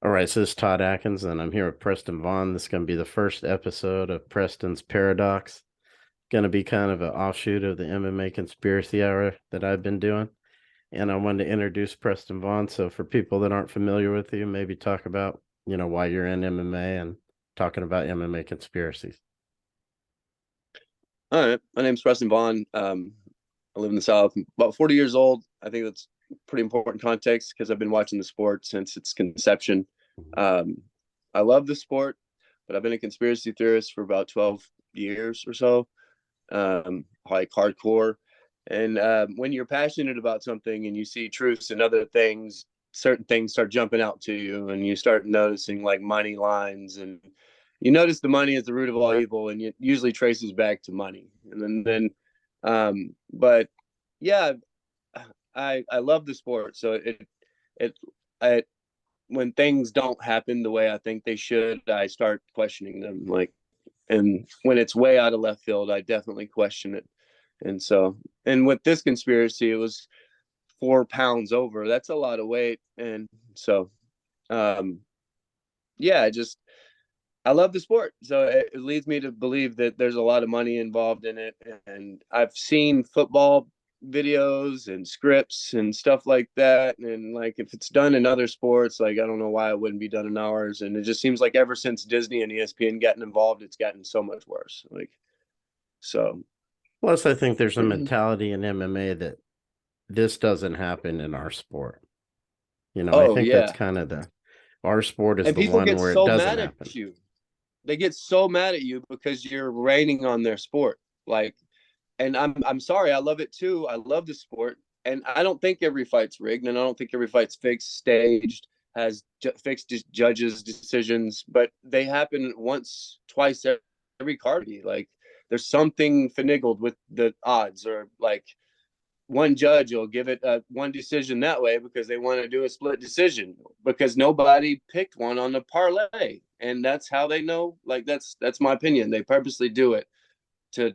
All right, so this is Todd Atkins, and I'm here with Preston Vaughn. This is going to be the first episode of Preston's Paradox. Going to be kind of an offshoot of the MMA Conspiracy Hour that I've been doing. And I wanted to introduce Preston Vaughn. So for people that aren't familiar with you, maybe talk about, why you're in MMA and talking about MMA conspiracies. All right. My name's Preston Vaughn. I live in the South. I'm about 40 years old. I think that's pretty important context because I've been watching the sport since its conception. Um, I love the sport, but I've been a conspiracy theorist for about 12 years or so, like hardcore. And when you're passionate about something and you see truths and other things, certain things start jumping out to you, and you start noticing like money lines, and you notice the money is the root of all evil, and it usually traces back to money. And but yeah, I love the sport. So it I when things don't happen the way I think they should, I start questioning them. Like, and when it's way out of left field, I definitely question it. And so, and with this conspiracy, it was 4 pounds over. That's a lot of weight. And so, um, yeah, I love the sport. So it leads me to believe that there's a lot of money involved in it. And I've seen football videos and scripts and stuff like that. And like, if it's done in other sports, like, I don't know why it wouldn't be done in ours. And it just seems like ever since Disney and ESPN gotten involved, it's gotten so much worse. Like, so. Plus, I think there's a mentality in MMA that this doesn't happen in our sport. I Oh think that's yeah. kind of our sport is And the people one get where it so doesn't mad at happen. you. They get so mad at you because you're raining on their sport. Like, and I'm sorry, I love it too. I love the sport, and I don't think every fight's rigged, and I don't think every fight's fixed, staged, has fixed judges' decisions, but they happen once, twice every card. Like, there's something finagled with the odds, or like one judge will give it one decision that way because they want to do a split decision because nobody picked one on the parlay, and that's how they know. Like, that's my opinion. They purposely do it to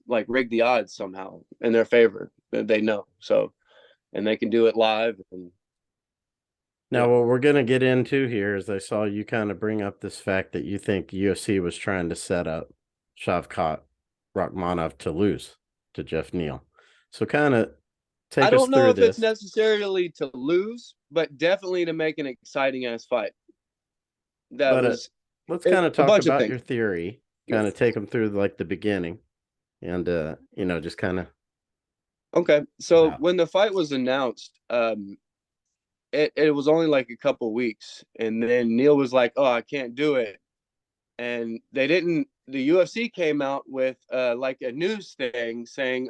like rig the odds somehow in their favor. They know so, and they can do it live. And Now, yeah. what we're going to get into here is I saw you kind of bring up this fact that you think UFC was trying to set up Shavkat Rakhmonov to lose to Jeff Neal. So, kind of I take us don't know through if it's this, necessarily to lose, but definitely to make an exciting ass fight. That but was let's kind of a talk bunch of about things. your theory, Yeah. kind of take them through like the beginning and, just kind of Okay, so out. when the fight was announced, it was only like a couple weeks, and then Neil was like, "Oh, I can't do it," and they didn't. The UFC came out with like a news thing saying,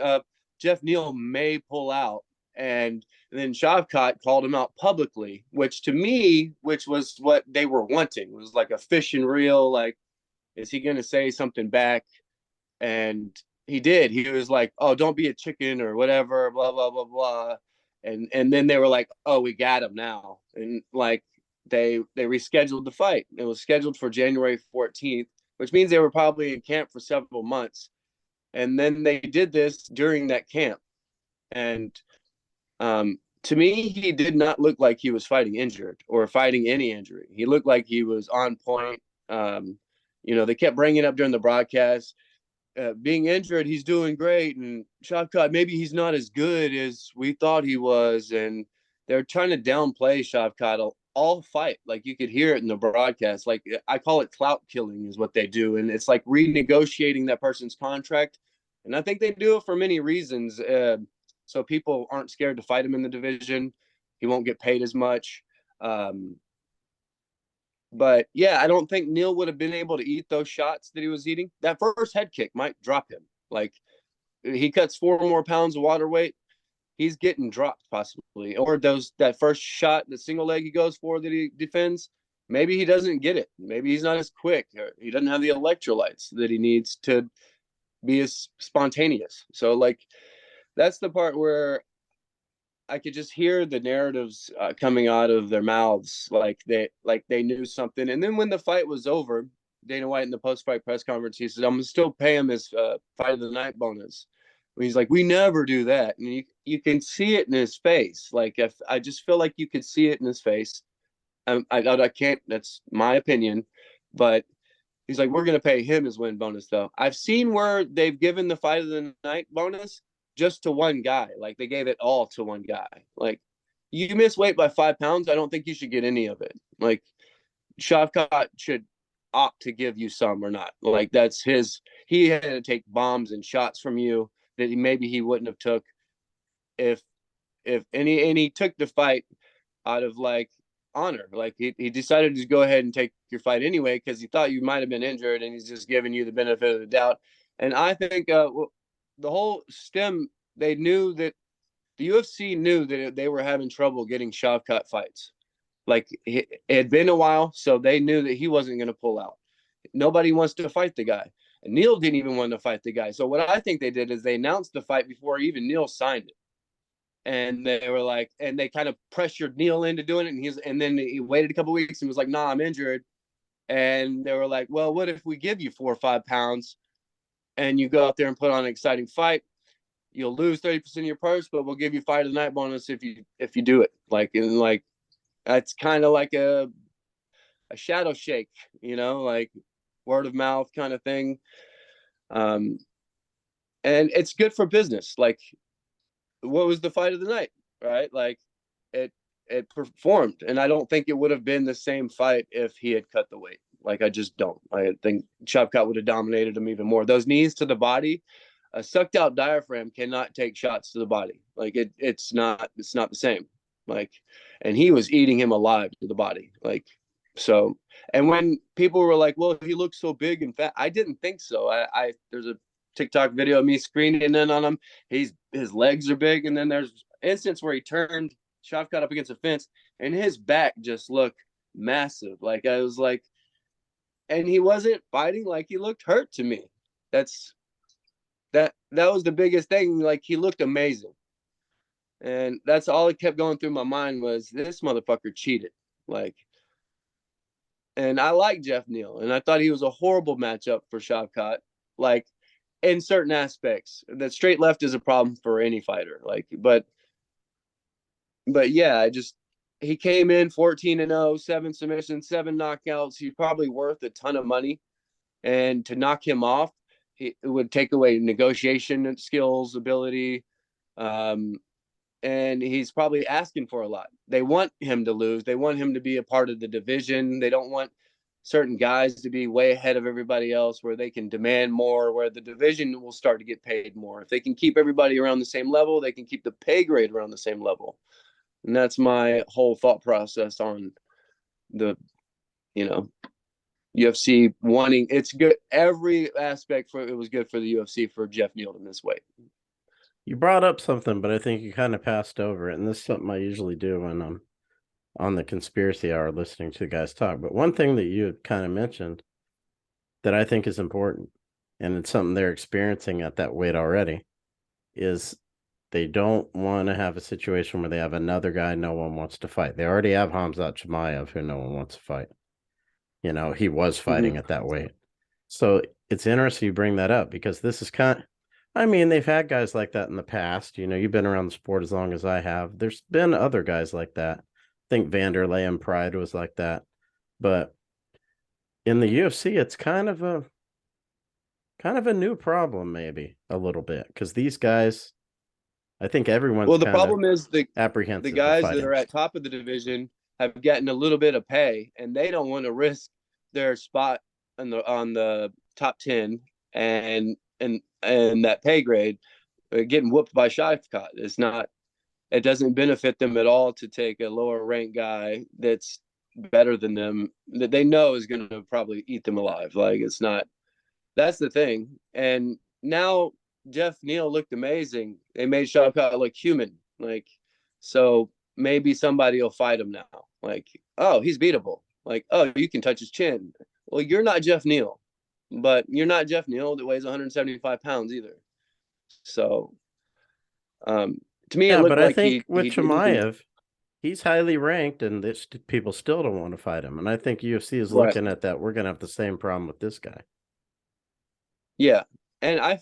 Jeff Neal may pull out," and then Shavkat called him out publicly, which to me, which was what they were wanting, it was like a fish and reel. Like, is he going to say something back? And he did. He was like, "Oh, don't be a chicken," or whatever, blah blah blah blah. And then they were like, "Oh, we got him now," and like they rescheduled the fight. It was scheduled for January 14th, which means they were probably in camp for several months. And then they did this during that camp, and to me, he did not look like he was fighting injured or fighting any injury. He looked like he was on point. They kept bringing up during the broadcast, being injured, he's doing great, and Shavkat, maybe he's not as good as we thought he was, and they're trying to downplay Shavkat all fight. Like, you could hear it in the broadcast. Like, I call it clout killing is what they do, and it's like renegotiating that person's contract. And I think they do it for many reasons. So people aren't scared to fight him in the division. He won't get paid as much. Um, but yeah, I don't think Neil would have been able to eat those shots that he was eating. That first head kick might drop him. Like, he cuts 4 more pounds of water weight, he's getting dropped possibly. Or that first shot, the single leg he goes for that he defends, maybe he doesn't get it. Maybe he's not as quick. Or he doesn't have the electrolytes that he needs to be as spontaneous. So like, that's the part where I could just hear the narratives coming out of their mouths, like they knew something. And then when the fight was over, Dana White in the post-fight press conference, he said, "I'm gonna still pay him his fight of the night bonus." And he's like, "We never do that," and you can see it in his face. Like, if I just feel like you could see it in his face, I can't. That's my opinion, but he's like, we're gonna pay him his win bonus though. I've seen where they've given the fight of the night bonus just to one guy. Like they gave it all to one guy. Like you miss weight by 5 pounds, I don't think you should get any of it. Like Shavkat should opt to give you some or not. Like that's his. He had to take bombs and shots from you that maybe he wouldn't have took if and he took the fight out of like honor. Like he decided to go ahead and take your fight anyway because he thought you might have been injured, and he's just giving you the benefit of the doubt. And I think the whole stem, they knew that the UFC knew that they were having trouble getting Shavkat fights. Like it had been a while, so they knew that he wasn't going to pull out. Nobody wants to fight the guy. And Neil didn't even want to fight the guy. So what I think they did is they announced the fight before even Neil signed it. And they were like, and they kind of pressured Neil into doing it. And then he waited a couple weeks and was like, nah, I'm injured. And they were like, well, what if we give you 4 or 5 pounds and you go out there and put on an exciting fight? You'll lose 30% of your purse, but we'll give you fight of the night bonus if you do it. Like, and like, that's kind of like a shadow shake, like word of mouth kind of thing. And it's good for business. Like, what was the fight of the night, right? Like, it performed, and I don't think it would have been the same fight if he had cut the weight. Like, I just don't. I think Shavkat would have dominated him even more. Those knees to the body, a sucked out diaphragm cannot take shots to the body. Like it's not the same. Like, and he was eating him alive to the body. Like, so, and when people were like, well, he looks so big and fat, I didn't think so. I there's a TikTok video of me screening in on him. His legs are big, and then there's instance where he turned Shavkat up against a fence, and his back just looked massive. Like I was like, and he wasn't fighting like he looked hurt to me. That was the biggest thing. Like he looked amazing, and that's all that kept going through my mind was this motherfucker cheated. Like, and I like Jeff Neal, and I thought he was a horrible matchup for Shavkat. Like in certain aspects, that straight left is a problem for any fighter. Like, but yeah, he came in 14-0, 7 submissions, 7 knockouts. He's probably worth a ton of money, and to knock him off, it would take away negotiation skills, ability, and he's probably asking for a lot. They want him to lose. They want him to be a part of the division. They don't want certain guys to be way ahead of everybody else where they can demand more, where the division will start to get paid more. If they can keep everybody around the same level, they can keep the pay grade around the same level. And that's my whole thought process on the, UFC wanting. It's good. Every aspect for it was good for the UFC for Jeff Neal to miss weight. You brought up something, but I think you kind of passed over it. And this is something I usually do when I'm on the conspiracy hour listening to guys talk. But one thing that you had kind of mentioned that I think is important, and it's something they're experiencing at that weight already, is they don't want to have a situation where they have another guy no one wants to fight. They already have Khamzat Chimaev, who no one wants to fight. He was fighting at that weight. So it's interesting you bring that up because this is they've had guys like that in the past. You've been around the sport as long as I have. There's been other guys like that. I think Vanderlei and Pride was like that. But in the UFC, it's kind of a new problem, maybe a little bit, because these guys, I think everyone's well, the problem is apprehensive. The guys that are at top of the division have gotten a little bit of pay, and they don't want to risk their spot on the top 10 and that pay grade getting whooped by Shavkat. It doesn't benefit them at all to take a lower ranked guy that's better than them that they know is going to probably eat them alive. Like it's not. That's the thing. And now Jeff Neal looked amazing. They made Shavkat look human. Like, so maybe somebody will fight him now. Like, oh, he's beatable. Like, oh, you can touch his chin. Well, you're not Jeff Neal, but you're not Jeff Neal that weighs 175 pounds either. So, to me, it looked but I like think with Chimaev, he's highly ranked, and people still don't want to fight him. And I think UFC is right. looking at that. We're going to have the same problem with this guy. Yeah, and I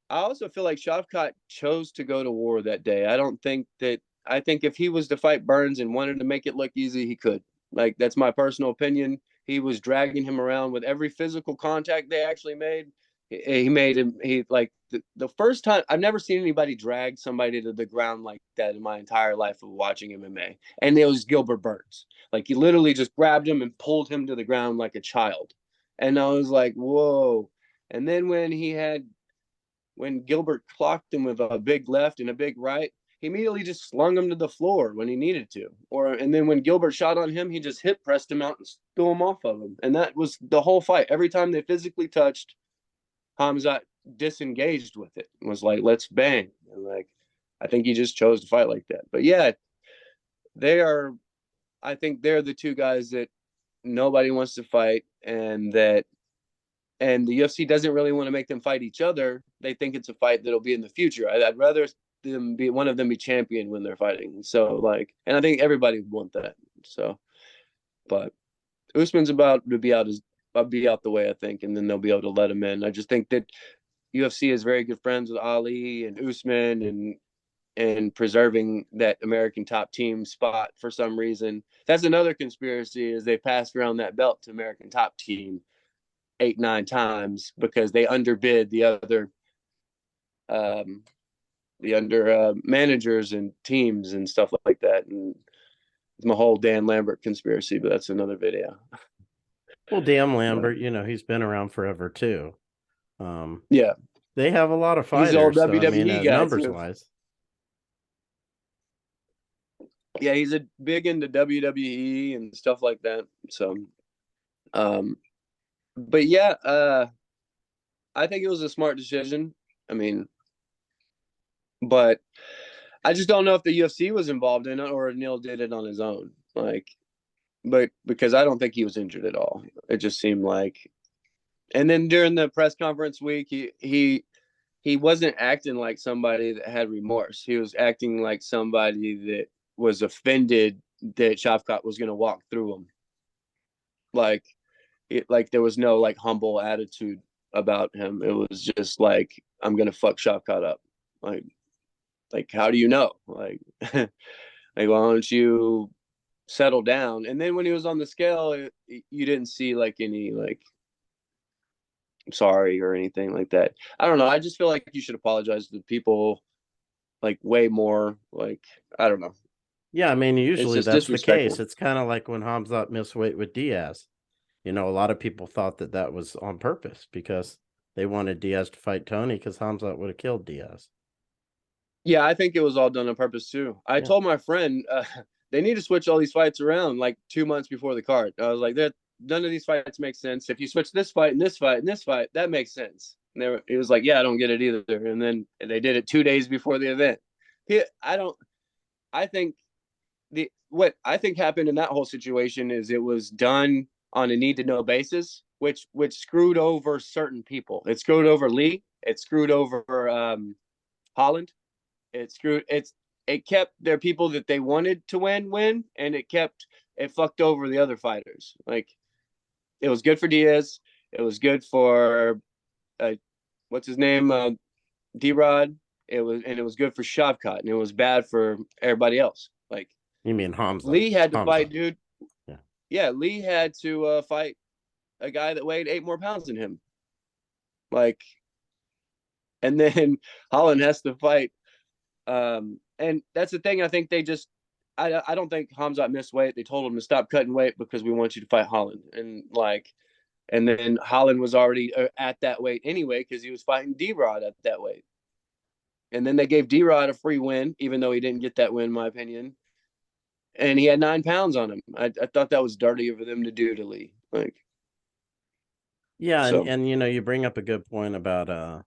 also feel like Shavkat chose to go to war that day. I don't think that I think if he was to fight Burns and wanted to make it look easy, he could. Like, that's my personal opinion. He was dragging him around with every physical contact they actually made. He made him. He like the first time I've never seen anybody drag somebody to the ground like that in my entire life of watching MMA. And it was Gilbert Burns. Like, he literally just grabbed him and pulled him to the ground like a child. And I was like, whoa. And then when Gilbert clocked him with a big left and a big right, he immediately just slung him to the floor when he needed to. And then when Gilbert shot on him, he just hip pressed him out and threw him off of him. And that was the whole fight. Every time they physically touched, Hamzat disengaged with it and was like, let's bang. And like, I think he just chose to fight like that. But yeah, I think they're the two guys that nobody wants to fight, and the UFC doesn't really want to make them fight each other. They think it's a fight that'll be in the future. I'd rather one of them be champion when they're fighting. So like, and I think everybody would want that. So, but Usman's about to be out the way, I think, and then they'll be able to let him in. I just think that UFC is very good friends with Ali and Usman and preserving that American top team spot for some reason. That's another conspiracy, is they passed around that belt to American top team 8-9 times because they underbid the managers and teams and stuff like that. And it's my whole Dan Lambert conspiracy, but that's another video. Well, damn Lambert, he's been around forever too. Yeah, they have a lot of he's old fighters. So, WWE guy numbers too. wise. Yeah, he's a big into WWE and stuff like that. So, but yeah, I think it was a smart decision. I mean, but I just don't know if the UFC was involved in it or Neil did it on his own. Like, but because I don't think he was injured at all. It just seemed like. And then during the press conference week, he wasn't acting like somebody that had remorse. He was acting like somebody that was offended that Shavkat was going to walk through him. Like there was no like humble attitude about him. It was just like, I'm going to fuck Shavkat up. Like, how do you know? Like, like, why don't you settle down? And then when he was on the scale, you didn't see like any like sorry or anything like that. I don't know. I just feel like you should apologize to people like way more. Like, I don't know. Yeah, usually that's the case. Disrespectful. It's kind of like when Hamzat missed weight with Diaz. A lot of people thought that was on purpose because they wanted Diaz to fight Tony because Hamzat would have killed Diaz. Yeah, I think it was all done on purpose too. I told my friend they need to switch all these fights around like 2 months before the card. I was like, none of these fights make sense. If you switch this fight and this fight and this fight, that makes sense. And he was like, yeah, I don't get it either. And then they did it 2 days before the event. What I think happened in that whole situation is it was done on a need to know basis, which screwed over certain people. It screwed over Lee. It screwed over Holland. It kept their people that they wanted to win, and it fucked over the other fighters. Like, it was good for Diaz. It was good for what's his name, D-Rod. It was good for Shavkat, and it was bad for everybody else. Like, you mean Hamza? Lee had to fight, dude. Yeah, Lee had to fight a guy that weighed 8 more pounds than him. Like, and then Holland has to fight. And that's the thing. I think they just, I don't think Hamzat missed weight. They told him to stop cutting weight because we want you to fight Holland. And then Holland was already at that weight anyway because he was fighting D-Rod at that weight. And then they gave D-Rod a free win, even though he didn't get that win, in my opinion. And he had 9 pounds on him. I thought that was dirty for them to do to Lee. Like, yeah, so. and you bring up a good point about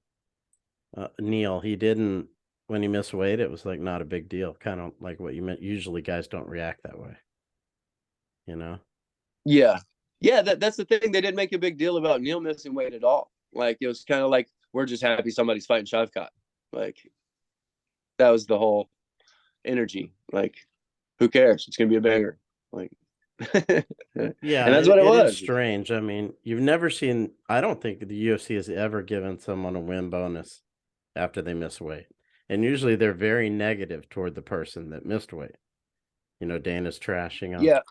Neil. He didn't, when he missed weight, it was like not a big deal. Kind of like what you meant. Usually guys don't react that way. Yeah. Yeah, that's the thing. They didn't make a big deal about Neil missing weight at all. Like, it was kind of like, we're just happy somebody's fighting Shavkat. Like, that was the whole energy. Like, who cares? It's gonna be a banger. Like, yeah, and that's what it was. Is strange. You've never seen. I don't think the UFC has ever given someone a win bonus after they miss weight. And usually they're very negative toward the person that missed weight. Dana's trashing them. Yeah,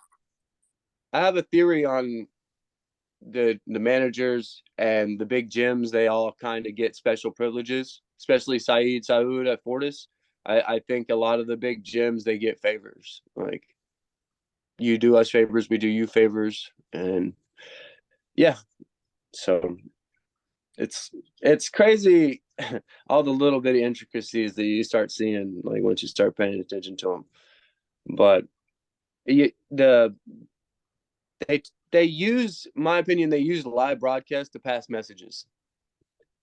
I have a theory on the managers and the big gyms. They all kind of get special privileges, especially Saud at Fortis. I think a lot of the big gyms, they get favors. Like, you do us favors, we do you favors. And yeah, so it's crazy, all the little bitty intricacies that you start seeing, like, once you start paying attention to them. But they use, my opinion, they use live broadcast to pass messages,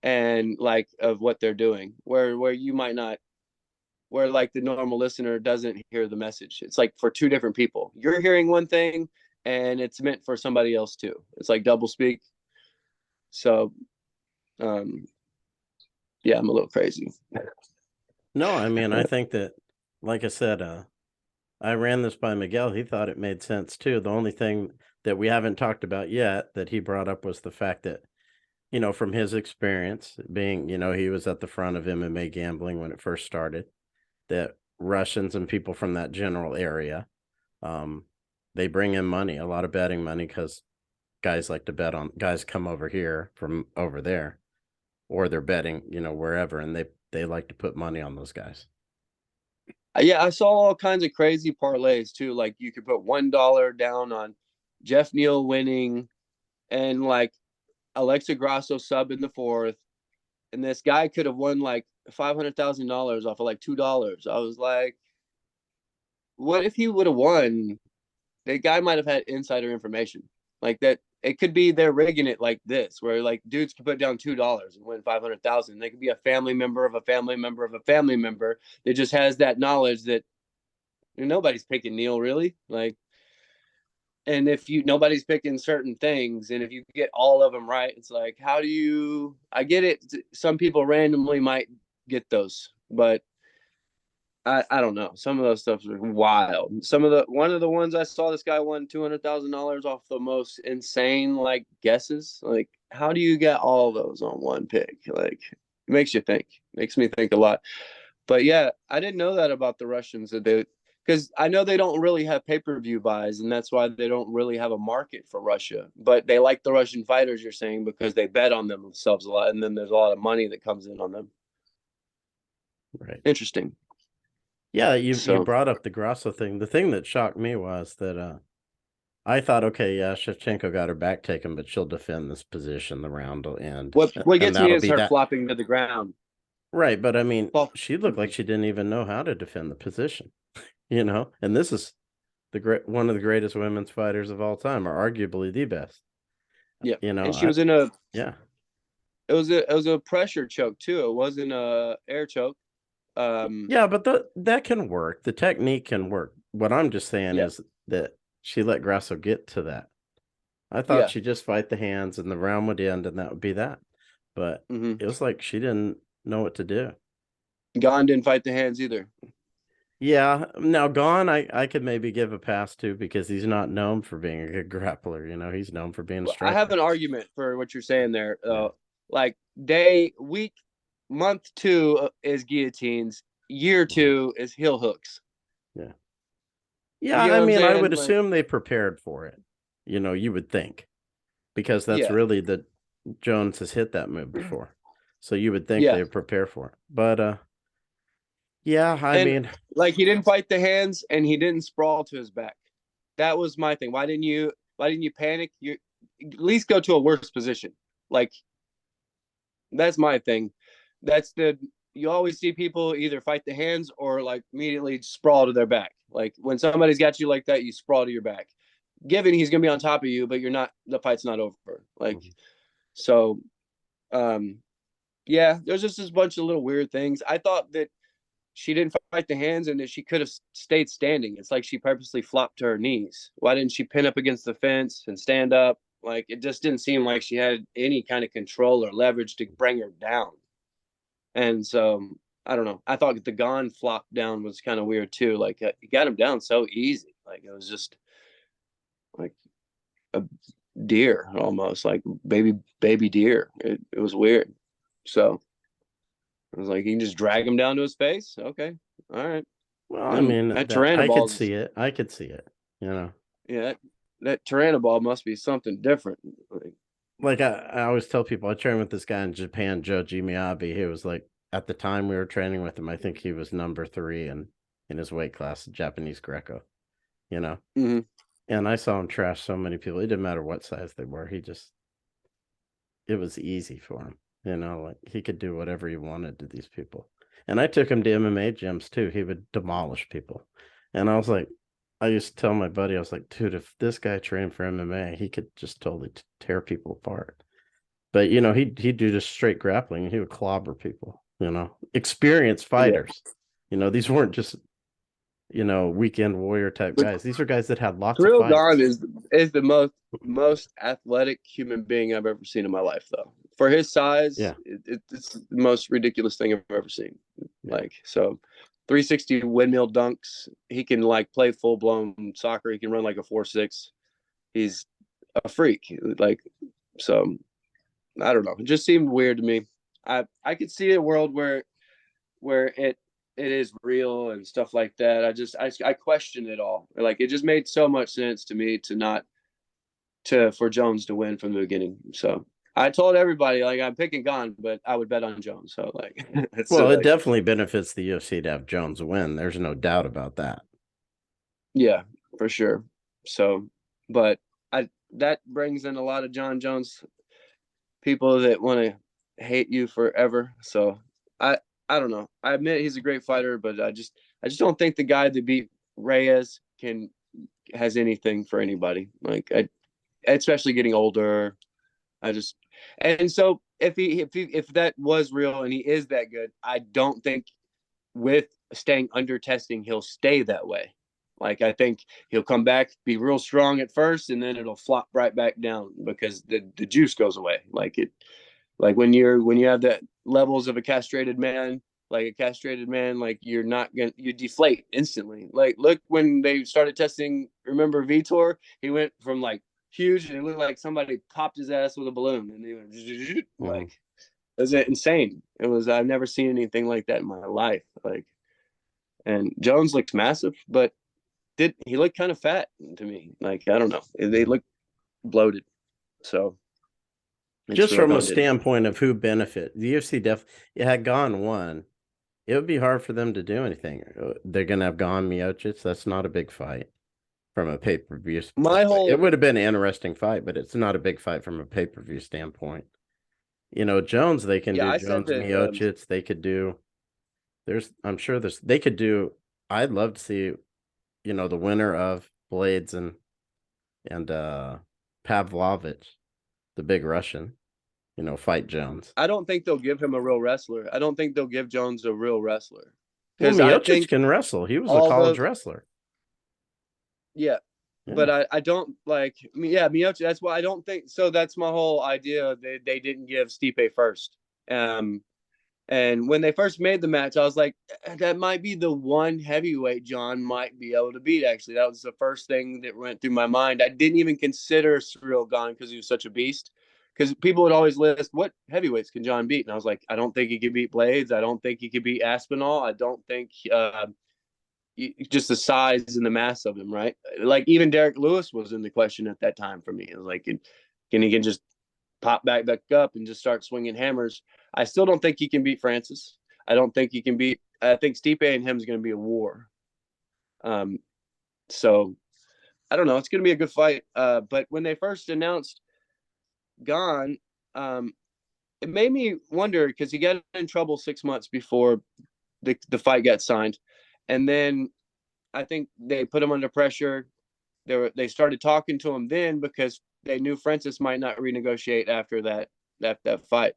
and like, of what they're doing, where you might not, where like the normal listener doesn't hear the message. It's like for two different people. You're hearing one thing and it's meant for somebody else too. It's like double speak. So um yeah, I'm a little crazy. No, I mean, I think that, like I said, I ran this by Miguel. He thought it made sense too. The only thing that we haven't talked about yet that he brought up was the fact that, from his experience being, he was at the front of MMA gambling when it first started, that Russians and people from that general area, they bring in money, a lot of betting money, because guys like to bet on, guys come over here from over there, or they're betting, wherever, and they like to put money on those guys. Yeah, I saw all kinds of crazy parlays too. Like, you could put $1 down on Jeff Neal winning, and like Alexa Grasso sub in the fourth, and this guy could have won like $500,000 off of like $2. I was like, what if he would have won? The guy might have had insider information like that. It could be they're rigging it like this, where like dudes could put down $2 and win 500,000. They could be a family member of a family member of a family member that just has that knowledge that nobody's picking Neil really. Like, and if nobody's picking certain things, and if you get all of them right, it's like, how do you? I get it. Some people randomly might get those, but I don't know. Some of those stuff are wild. One of the ones I saw, this guy won $200,000 off the most insane like guesses. Like, how do you get all those on one pick? Like, it makes you think. Makes me think a lot. But yeah, I didn't know that about the Russians, that they, because I know they don't really have pay-per-view buys, and that's why they don't really have a market for Russia. But they like the Russian fighters, you're saying, because they bet on themselves a lot, and then there's a lot of money that comes in on them. Right. Interesting. Yeah, you So brought up the Grasso thing. The thing that shocked me was that I thought, okay, yeah, Shevchenko got her back taken, but she'll defend this position. The round will end, what and gets me that'll is be her that. flopping to the ground. Right, but I mean, Well, she looked like she didn't even know how to defend the position, And this is one of the greatest women's fighters of all time, or arguably the best. yeah, You know, and she I was in a. yeah, It was a pressure choke too. It wasn't a air choke. yeah, but that can work. The technique can work. What I'm just saying Yeah, is that she let Grasso get to that. I thought yeah. she'd just fight the hands and the round would end and that would be that. But Mm-hmm. it was like she didn't know what to do. Gon didn't fight the hands either. Yeah, now Gone, I could maybe give a pass to, because he's not known for being a good grappler. He's known for being a I have striker. an argument for what you're saying there. Yeah, Like, month 2 is guillotines. Year mhm, 2 is heel hooks. yeah, yeah. You get I what I'm mean, I saying? would Like, assume they prepared for it. You would think, because that's yeah, really the Jones has hit that move before, so you would think yeah. they would prepare for it. But yeah, I And mean, like, he didn't fight the hands, and he didn't sprawl to his back. That was my thing. Why didn't you panic? You at least go to a worse position. Like, that's my thing. That's the You always see people either fight the hands or like immediately sprawl to their back. Like, when somebody's got you like that, you sprawl to your back. Given he's gonna be on top of you, but the fight's not over. Like, mhm. so um yeah, there's just this bunch of little weird things. I thought that she didn't fight the hands and that she could have stayed standing. It's like she purposely flopped to her knees. Why didn't she pin up against the fence and stand up? Like, it just didn't seem like she had any kind of control or leverage to bring her down. And so I don't know. I thought the Gon flop down was kind of weird too. Like, he got him down so easy. Like, it was just like a deer, almost like baby deer. It was weird. So I was like, you can just drag him down to his face. Okay, all right. Well, I And mean, that that I could Tyrannoball, see it. I could see it. You know, yeah, that Tyrannoball must be something different. like I always tell people, I trained with this guy in Japan, Joji Miyabi. He was like, at the time we were training with him, I think he was number 3 in his weight class, Japanese Greco. You know, Mm-hmm. and I saw him trash so many people. It didn't matter what size they were. It was easy for him. You know, like he could do whatever he wanted to these people. And I took him to MMA gyms too. He would demolish people. And I was like, I used to tell my buddy, I was like, dude, if this guy trained for MMA, he could just totally tear people apart. But you know, he'd do just straight grappling. He would clobber people. You know, experienced Yeah. fighters. You know, these weren't just weekend warrior type But guys. These are guys that had lots of Thrill Gone fights. is the most athletic human being I've ever seen in my life, though. For his size, Yeah, it's the most ridiculous thing I've ever seen. yeah. Like, so 360 windmill dunks. He can like play full blown soccer. He can run like a 4.6. He's a freak. Like, so I don't know. It just seemed weird to me. I could see a world where it is real and stuff like that. I question it all. Like, it just made so much sense to me to not to for Jones to win from the beginning. So I told everybody, like, I'm picking Gone, but I would bet on Jones. So like, it's Well, it like, definitely benefits the UFC to have Jones win. There's no doubt about that. yeah, for sure. So, but I that brings in a lot of John Jones people that want to hate you forever. So I I don't know. I admit he's a great fighter, but I just don't think the guy that beat Reyes can has anything for anybody. Like, especially getting older. I just and so if that was real and he is that good, I don't think with staying under testing he'll stay that way. Like, I think he'll come back, be real strong at first, and then it'll flop right back down because the juice goes away. Like when you have that levels of a castrated man, like you're not gonna you deflate instantly. Like, look, when they started testing, remember Vitor? He went from like huge and it looked like somebody popped his ass with a balloon, and he went Mhm. like, it was insane. It was, I've never seen anything like that in my life. Like, and Jones looked massive, but did he looked kind of fat to me? Like, I don't know, they look bloated. So and Just from a Shavkat didn't. standpoint of who benefit, the UFC had gone one. It would be hard for them to do anything. They're gonna have gone Miocic. That's not a big fight from a pay per view. My It whole would have been an interesting fight, but it's not a big fight from a pay per view standpoint. Jones, they can Yeah, do I said Jones that. Miocic. They could do. I'm sure they could do. I'd love to see, the winner of Blades and Pavlovich, the big Russian, fight Jones. I don't think they'll give him a real wrestler. I don't think they'll give Jones a real wrestler Well, because I Miocic think can wrestle. He was a all college the wrestler. yeah, but Yeah. I don't like yeah Miyoshi. That's why I don't think so. That's my whole idea. They didn't give Stipe first. Um, and when they first made the match, I was like, that might be the one heavyweight John might be able to beat. Actually, that was the first thing that went through my mind. I didn't even consider Cyril Gane because he was such a beast. Because people would always list what heavyweights can John beat, and I was like, I don't think he could beat Blades. I don't think he could beat Aspinall. I don't think just the size and the mass of him, right? Like, even Derek Lewis was in the question at that time for me. It was like, can he just pop back up and just start swinging hammers? I still don't think he can beat Francis. I don't think he can beat. I think Stipe and him is going to be a war. Um, so I don't know. It's going to be a good fight. But when they first announced Gone, it made me wonder because he got in trouble 6 months before the fight got signed, and then I think they put him under pressure. They started talking to him then because they knew Francis might not renegotiate after that fight.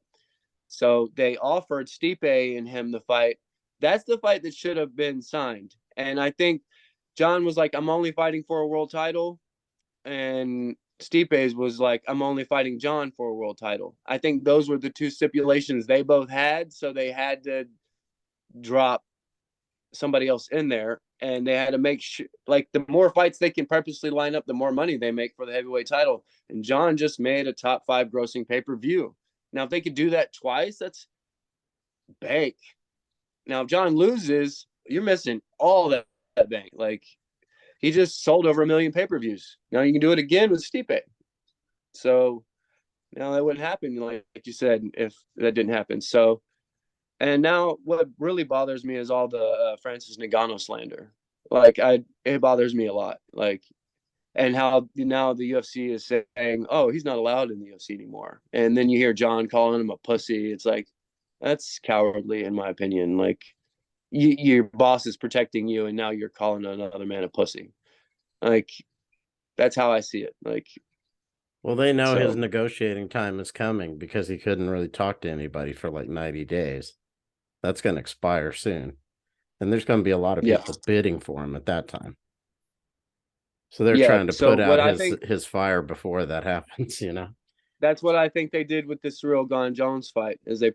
So they offered Stipe and him the fight. That's the fight that should have been signed. And I think John was like, I'm only fighting for a world title. And Stipe's was like, I'm only fighting John for a world title. I think those were the two stipulations they both had. So they had to drop somebody else in there, and they had to make sure, like, the more fights they can purposely line up, the more money they make for the heavyweight title. And John just made a top 5 grossing pay-per-view. Now, if they could do that twice, bank. Now, if John loses, you're missing all that bank. Like, he just sold over 1 million pay-per-views. Now you can do it again with Stipe. So, that wouldn't happen, like you said, if that didn't happen. So, and now what really bothers me is all the Francis Ngannou slander. Like, it bothers me a lot. Like, and how now the UFC is saying, "Oh, he's not allowed in the UFC anymore." And then you hear John calling him a pussy. It's like, that's cowardly, in my opinion. Like, your boss is protecting you, and now you're calling another man a pussy. Like, that's how I see it. Like, Well, they know his so negotiating time is coming because he couldn't really talk to anybody for like 90 days. That's going to expire soon. And there's going to be a lot of yeah, people bidding for him at that time. So they're yeah. trying to So put what out I think his fire before that happens, you know. that's what I think they did with this real Gon Jones fight. Is they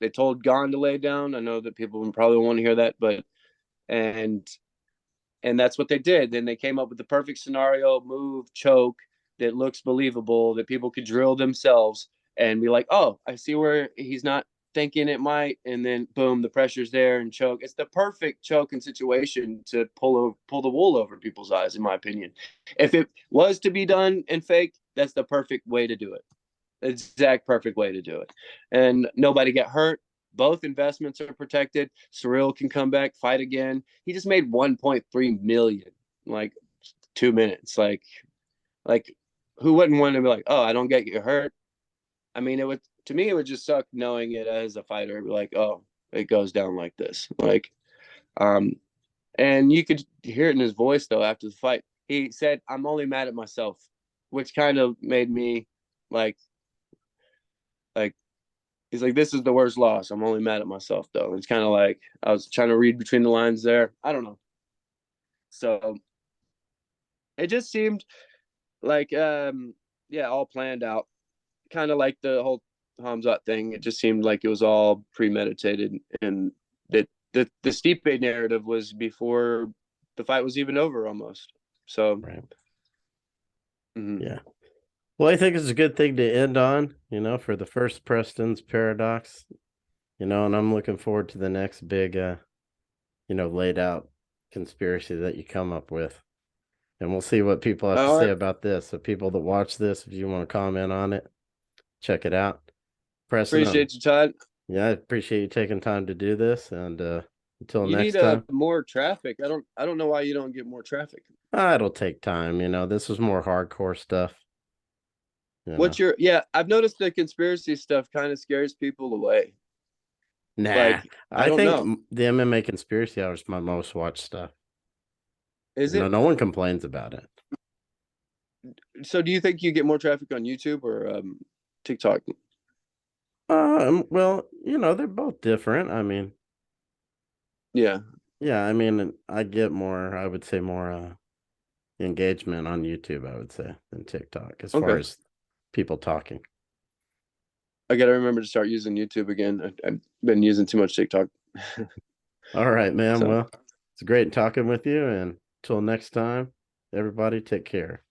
told Gon to lay down. I know that people probably want to hear that, but and and that's what they did. Then they came up with the perfect scenario, move, choke that looks believable, that people could drill themselves and be like, "Oh, I see where he's not thinking it might," and then boom, the pressure's there and choke. It's the perfect choking situation to pull the wool over people's eyes, in my opinion. If it was to be done and fake, that's the perfect way to do it. Exact perfect way to do it, and nobody get hurt. Both investments are protected. Cyril can come back, fight again. He just made 1.3 million, like 2 minutes. Like who wouldn't want to be like, oh, I don't get you hurt? I mean, it would to me, it would just suck knowing it as a fighter. It'd be like, oh, it goes down like this. Like, um, and you could hear it in his voice though after the fight. He said, "I'm only mad at myself," which kind of made me like like he's like, "This is the worst loss. I'm only mad at myself, though." It's kind of like I was trying to read between the lines there. I don't know. So it just seemed like, yeah, all planned out. Kind of like the whole Hamzat thing. It just seemed like it was all premeditated, and that the Stipe narrative was before the fight was even over, almost. So, Right. mhm. Yeah. Well, I think it's a good thing to end on, you know, for the first Preston's Paradox, you know, and I'm looking forward to the next big, laid out conspiracy that you come up with. And we'll see what people have to All say right. about this. So, people that watch this, if you want to comment on it, check it out. Preston, Appreciate you, Todd. yeah, I appreciate you taking time to do this. And until You next need time, more traffic. I don't know why you don't get more traffic. it'll take time. You know, this was more hardcore stuff, you know. What's your yeah, I've noticed the conspiracy stuff kind of scares people away. Nah, Like, I I don't think know. the MMA Conspiracy Hour is my most watched stuff. Is You know, it? no one complains about it. So do you think you get more traffic on YouTube or TikTok? Well, you know, they're both different. I mean, Yeah. yeah, I mean, I get more, I would say more engagement on YouTube, I would say, than TikTok as far Okay. as people talking. I got to remember to start using YouTube again. I've been using too much TikTok. All right, man. So Well, it's great talking with you. And until next time, everybody take care.